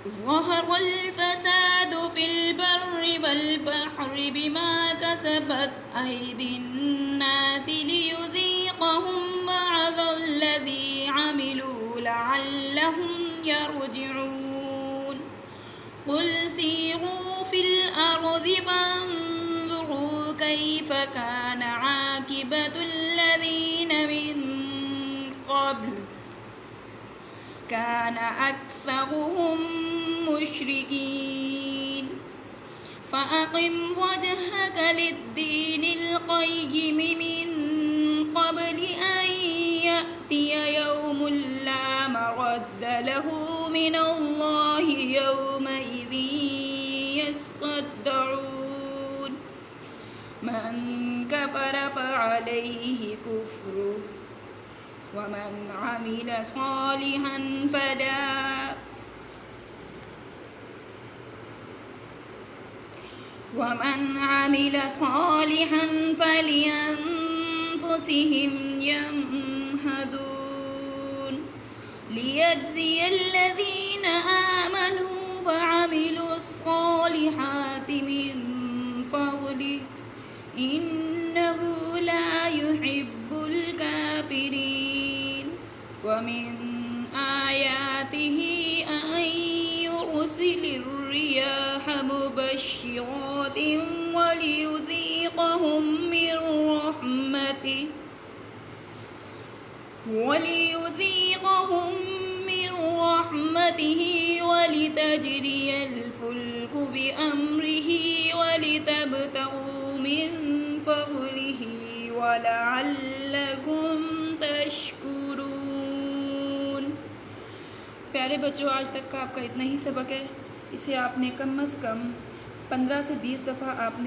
ظهر الفساد في البر والبحر بما كسبت أيدي الناس ليذيقهم بعض الذي عملوا لعلهم يرجعون قل سيروا في الأرض فانظروا كيف كان عاقبة الذين من قبل كان أكثرهم مشركين فأقم وجهك للدين القيم من قبل أن يأتي يوم لا مرد له من الله يومئذ يصدعون من كفر فعليه كفره ومن عمل صالحا فلأنفسهم يمهدون ليجزي الذين آمنوا وعملوا الصالحات من فضله إنه لا يحب الكافرين ومن آياته أن يرسل الرياح مبشرات وليذيقهم من رحمته ولتجري الفلك بأمره ولتبتغوا من فضله ولعلكم तशकुरून। प्यारे बच्चों, आज तक का आपका इतना ही सबक है। इसे आपने कम से कम 15 से 20 दफ़ा आपने